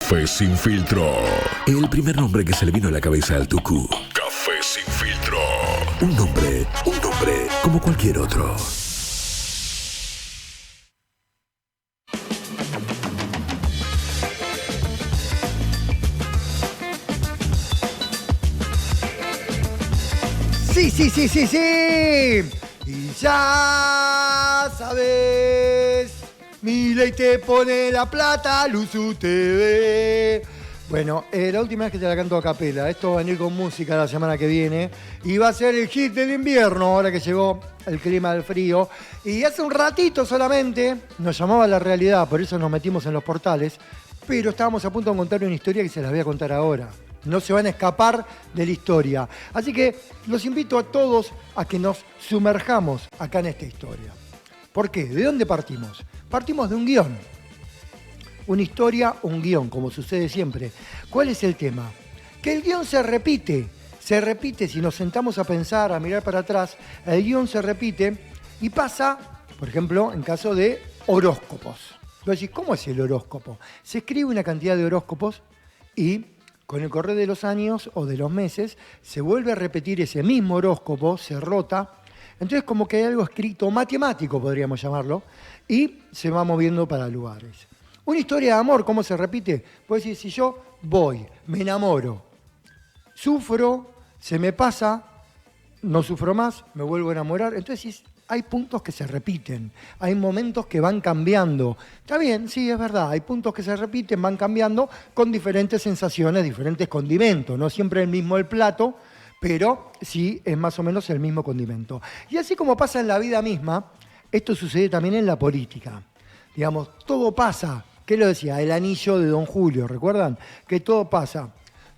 Café Sin Filtro. El primer nombre que se le vino a la cabeza al Tucu. Café Sin Filtro. Un nombre como cualquier otro. Sí. Y ya sabes, Milei te pone la plata, Luzu TV. Bueno, la última vez que te la canto a capela. Esto va a venir con música la semana que viene. Y va a ser el hit del invierno, ahora que llegó el clima del frío. Y hace un ratito solamente nos llamaba la realidad, por eso nos metimos en los portales. Pero estábamos a punto de contar una historia que se las voy a contar ahora. No se van a escapar de la historia. Así que los invito a todos a que nos sumerjamos acá en esta historia. ¿Por qué? ¿De dónde partimos? Partimos de un guión. Una historia, un guión, como sucede siempre. ¿Cuál es el tema? Que el guión se repite. Se repite, si nos sentamos a pensar, a mirar para atrás, el guión se repite y pasa, por ejemplo, en caso de horóscopos. Vos decís, ¿cómo es el horóscopo? Se escribe una cantidad de horóscopos y con el correr de los años o de los meses se vuelve a repetir ese mismo horóscopo, se rota. Entonces como que hay algo escrito matemático, podríamos llamarlo, y se va moviendo para lugares. Una historia de amor, ¿cómo se repite? Puedes decir, si yo voy, me enamoro, sufro, se me pasa, no sufro más, me vuelvo a enamorar. Entonces hay puntos que se repiten, hay momentos que van cambiando. Está bien, sí, es verdad, hay puntos que se repiten, van cambiando con diferentes sensaciones, diferentes condimentos. No siempre el mismo el plato, pero sí es más o menos el mismo condimento. Y así como pasa en la vida misma, esto sucede también en la política. Digamos, todo pasa. ¿Qué lo decía? El anillo de Don Julio, ¿recuerdan? Que todo pasa.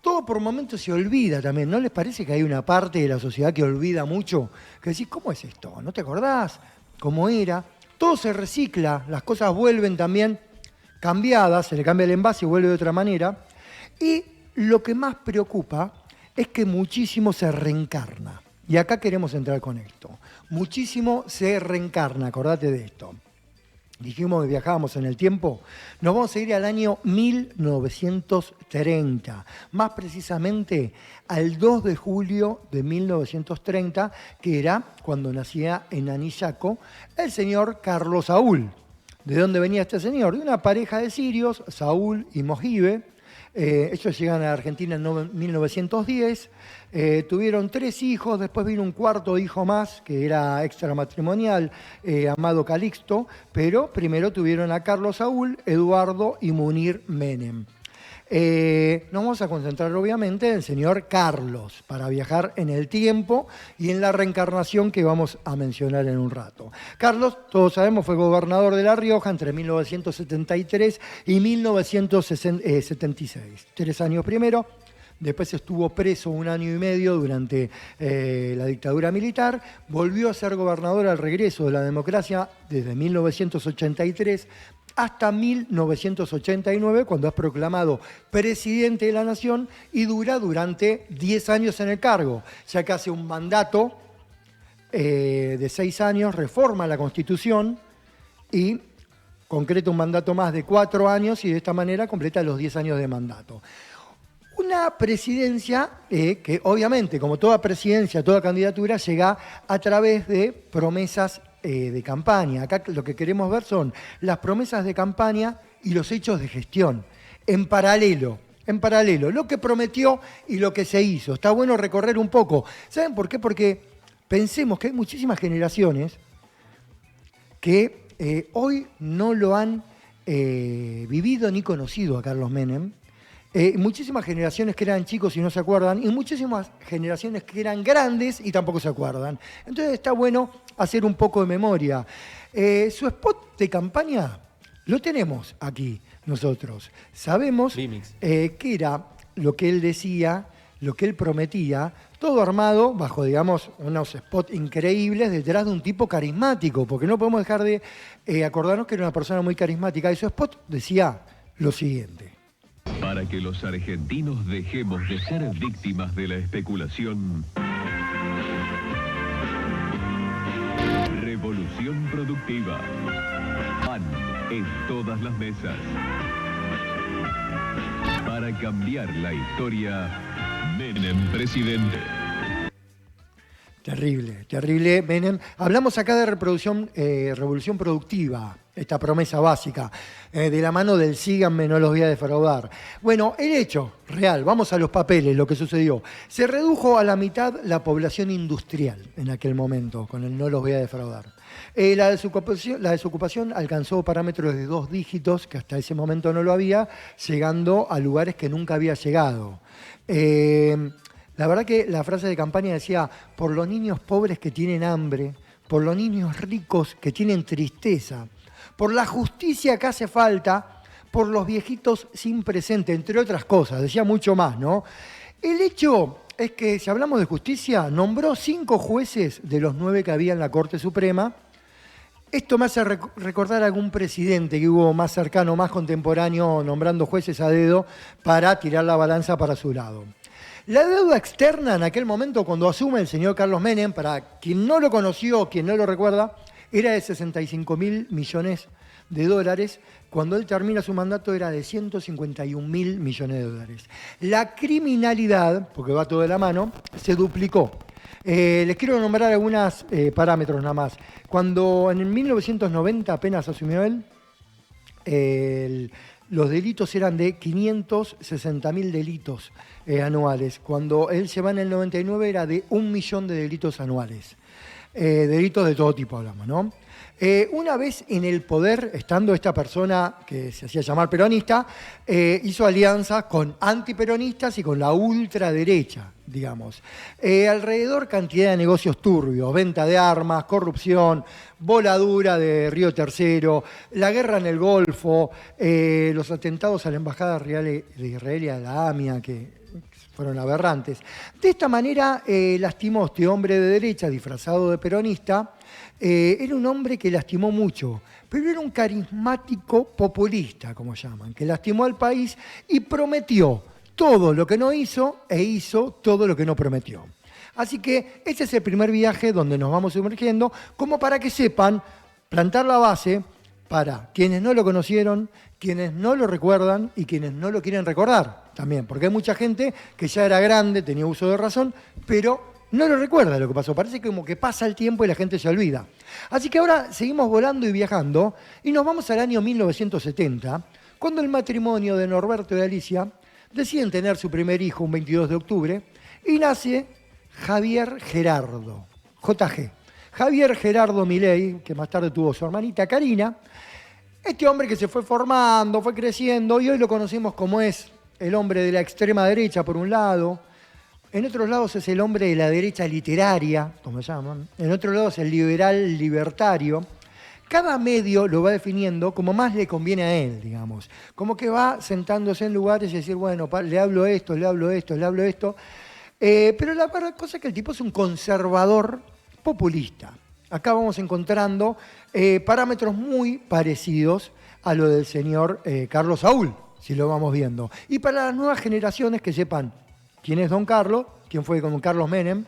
Todo por momentos se olvida también. ¿No les parece que hay una parte de la sociedad que olvida mucho? Que decís, ¿cómo es esto? ¿No te acordás cómo era? Todo se recicla, las cosas vuelven también cambiadas, se le cambia el envase y vuelve de otra manera. Y lo que más preocupa es que muchísimo se reencarna. Y acá queremos entrar con esto. Muchísimo se reencarna, acordate de esto. Dijimos que viajábamos en el tiempo, nos vamos a ir al año 1930, más precisamente al 2 de julio de 1930, que era cuando nacía en Anillaco el señor Carlos Saúl. ¿De dónde venía este señor? De una pareja de sirios, Saúl y Mojibe. Ellos llegan a la Argentina en 1910, tuvieron 3 hijos, después vino un cuarto hijo más, que era extramatrimonial, Amado Calixto, pero primero tuvieron a Carlos Saúl, Eduardo y Munir Menem. Nos vamos a concentrar obviamente en el señor Carlos, para viajar en el tiempo y en la reencarnación que vamos a mencionar en un rato. Carlos, todos sabemos, fue gobernador de La Rioja entre 1973 y 1976. 3 años primero. Después estuvo preso 1 año y medio durante la dictadura militar. Volvió a ser gobernador al regreso de la democracia desde 1983 hasta 1989, cuando es proclamado presidente de la Nación y dura durante 10 años en el cargo, ya que hace un mandato de 6 años, reforma la Constitución y concreta un mandato más de 4 años y de esta manera completa los 10 años de mandato. Una presidencia que obviamente, como toda presidencia, toda candidatura, llega a través de promesas de campaña. Acá lo que queremos ver son las promesas de campaña y los hechos de gestión, en paralelo, lo que prometió y lo que se hizo. Está bueno recorrer un poco. ¿Saben por qué? Porque pensemos que hay muchísimas generaciones que hoy no lo han vivido ni conocido a Carlos Menem. Muchísimas generaciones que eran chicos y no se acuerdan, y muchísimas generaciones que eran grandes y tampoco se acuerdan. Entonces está bueno hacer un poco de memoria. Su spot de campaña lo tenemos aquí nosotros. Sabemos que era lo que él decía, lo que él prometía, todo armado bajo, digamos, unos spots increíbles detrás de un tipo carismático, porque no podemos dejar de acordarnos que era una persona muy carismática. Y su spot decía lo siguiente. Para que los argentinos dejemos de ser víctimas de la especulación. Revolución productiva. Pan en todas las mesas. cambiar la historia, Menem presidente. Terrible, terrible, Menem. Hablamos acá de revolución productiva, esta promesa básica, de la mano del síganme, no los voy a defraudar. Bueno, el hecho real, vamos a los papeles, lo que sucedió. Se redujo a la mitad la población industrial en aquel momento, con el no los voy a defraudar. La desocupación alcanzó parámetros de 2 dígitos, que hasta ese momento no lo había, llegando a lugares que nunca había llegado. La verdad que la frase de campaña decía, por los niños pobres que tienen hambre, por los niños ricos que tienen tristeza, por la justicia que hace falta, por los viejitos sin presente, entre otras cosas, decía mucho más, ¿no? El hecho es que, si hablamos de justicia, nombró 5 jueces de los 9 que había en la Corte Suprema. Esto me hace recordar a algún presidente que hubo más cercano, más contemporáneo, nombrando jueces a dedo para tirar la balanza para su lado. La deuda externa en aquel momento, cuando asume el señor Carlos Menem, para quien no lo conoció, quien no lo recuerda, era de 65.000 millones de dólares. Cuando él termina su mandato era de 151.000 millones de dólares. La criminalidad, porque va todo de la mano, se duplicó. Les quiero nombrar algunos parámetros nada más. Cuando en 1990 apenas asumió él, los delitos eran de 560.000 delitos anuales. Cuando él se va en el 99 era de 1 millón de delitos anuales. Delitos de todo tipo hablamos, ¿no? Una vez en el poder, estando esta persona que se hacía llamar peronista, hizo alianzas con antiperonistas y con la ultraderecha, digamos. Alrededor cantidad de negocios turbios, venta de armas, corrupción, voladura de Río Tercero, la guerra en el Golfo, los atentados a la Embajada Real de Israel y a la AMIA, que fueron aberrantes. De esta manera lastimó este hombre de derecha disfrazado de peronista. Era un hombre que lastimó mucho, pero era un carismático populista, como llaman, que lastimó al país y prometió todo lo que no hizo e hizo todo lo que no prometió. Así que este es el primer viaje donde nos vamos sumergiendo, como para que sepan plantar la base para quienes no lo conocieron, quienes no lo recuerdan y quienes no lo quieren recordar también, porque hay mucha gente que ya era grande, tenía uso de razón, pero no lo recuerda lo que pasó. Parece como que pasa el tiempo y la gente se olvida. Así que ahora seguimos volando y viajando y nos vamos al año 1970, cuando el matrimonio de Norberto y Alicia deciden tener su primer hijo un 22 de octubre y nace Javier Gerardo, JG. Javier Gerardo Milei, que más tarde tuvo su hermanita Karina. Este hombre que se fue formando, fue creciendo y hoy lo conocemos como es el hombre de la extrema derecha por un lado. En otros lados es el hombre de la derecha literaria, como llaman. En otros lados el liberal libertario. Cada medio lo va definiendo como más le conviene a él, digamos. Como que va sentándose en lugares y decir, bueno, le hablo esto, le hablo esto, le hablo esto. Pero la cosa es que el tipo es un conservador populista. Acá vamos encontrando parámetros muy parecidos a lo del señor Carlos Saúl, si lo vamos viendo. Y para las nuevas generaciones que sepan quién es don Carlos, quién fue don Carlos Menem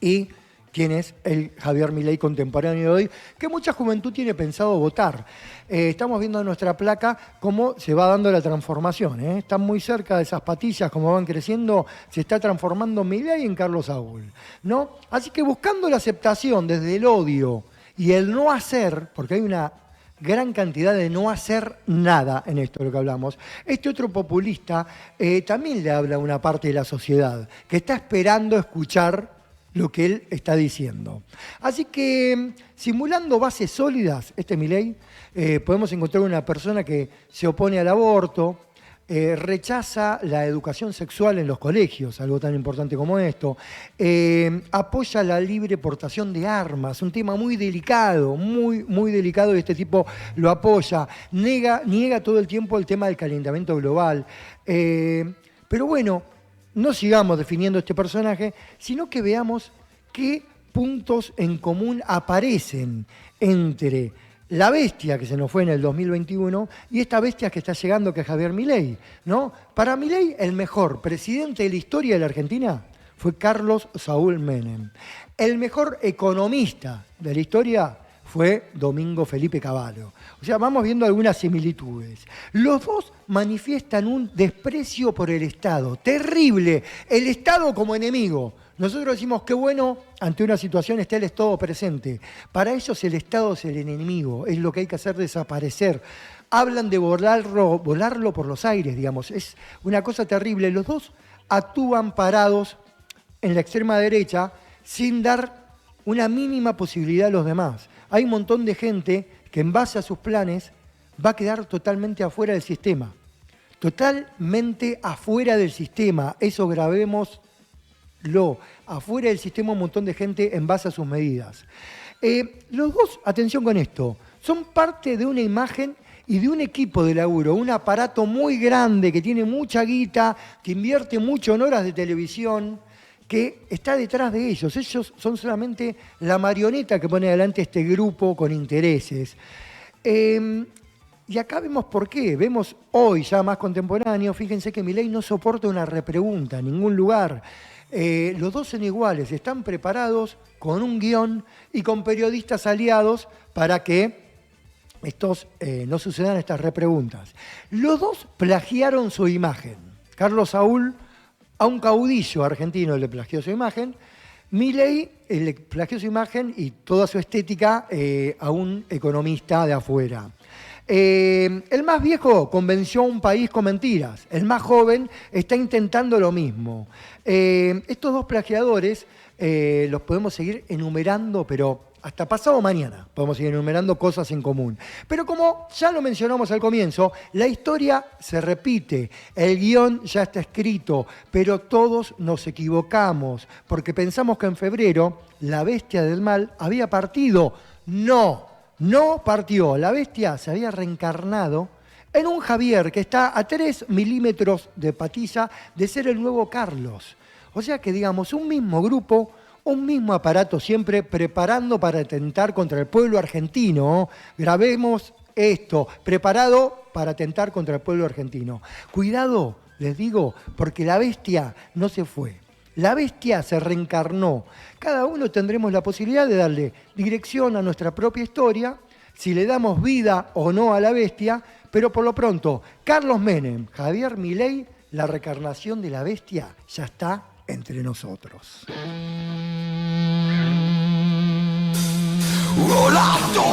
y quién es el Javier Milei contemporáneo de hoy, que mucha juventud tiene pensado votar. Estamos viendo en nuestra placa cómo se va dando la transformación. Están muy cerca de esas patillas, como van creciendo, se está transformando Milei en Carlos Saúl, ¿no? Así que buscando la aceptación desde el odio y el no hacer, porque hay una gran cantidad de no hacer nada en esto de lo que hablamos. Este otro populista también le habla a una parte de la sociedad que está esperando escuchar lo que él está diciendo. Así que, simulando bases sólidas, Milei, podemos encontrar una persona que se opone al aborto, rechaza la educación sexual en los colegios, algo tan importante como esto, apoya la libre portación de armas, un tema muy delicado, muy delicado, y este tipo lo apoya, niega todo el tiempo el tema del calentamiento global. Pero bueno, no sigamos definiendo este personaje, sino que veamos qué puntos en común aparecen entre la bestia que se nos fue en el 2021 y esta bestia que está llegando, que es Javier Milei, ¿no? Para Milei, el mejor presidente de la historia de la Argentina fue Carlos Saúl Menem. El mejor economista de la historia fue Domingo Felipe Cavallo. O sea, vamos viendo algunas similitudes. Los dos manifiestan un desprecio por el Estado, terrible, el Estado como enemigo. Nosotros decimos qué bueno, ante una situación está el Estado presente. Para ellos el Estado es el enemigo, es lo que hay que hacer desaparecer. Hablan de volarlo por los aires, digamos. Es una cosa terrible. Los dos actúan parados en la extrema derecha sin dar una mínima posibilidad a los demás. Hay un montón de gente que en base a sus planes va a quedar totalmente afuera del sistema. Totalmente afuera del sistema. Eso grabémoslo. Afuera del sistema un montón de gente en base a sus medidas. Los dos, atención con esto, son parte de una imagen y de un equipo de laburo, un aparato muy grande que tiene mucha guita, que invierte mucho en horas de televisión, que está detrás de ellos. Ellos son solamente la marioneta que pone adelante este grupo con intereses. Y acá vemos por qué. Vemos hoy, ya más contemporáneo, fíjense que Milei no soporta una repregunta en ningún lugar. Los dos son iguales, están preparados con un guión y con periodistas aliados para que no sucedan estas repreguntas. Los dos plagiaron su imagen. Carlos Saúl a un caudillo argentino le plagió su imagen. Milei le plagió su imagen y toda su estética a un economista de afuera. El más viejo convenció a un país con mentiras. El más joven está intentando lo mismo. Estos dos plagiadores los podemos seguir enumerando, pero hasta pasado mañana podemos seguir enumerando cosas en común. Pero como ya lo mencionamos al comienzo, la historia se repite, el guión ya está escrito, pero todos nos equivocamos porque pensamos que en febrero la bestia del mal había partido. No partió. La bestia se había reencarnado en un Javier que está a 3 milímetros de patilla de ser el nuevo Carlos. O sea que, digamos, un mismo grupo, un mismo aparato siempre preparando para atentar contra el pueblo argentino. Grabemos esto, preparado para atentar contra el pueblo argentino. Cuidado, les digo, porque la bestia no se fue. La bestia se reencarnó. Cada uno tendremos la posibilidad de darle dirección a nuestra propia historia, si le damos vida o no a la bestia, pero por lo pronto, Carlos Menem, Javier Milei, la reencarnación de la bestia ya está entre nosotros.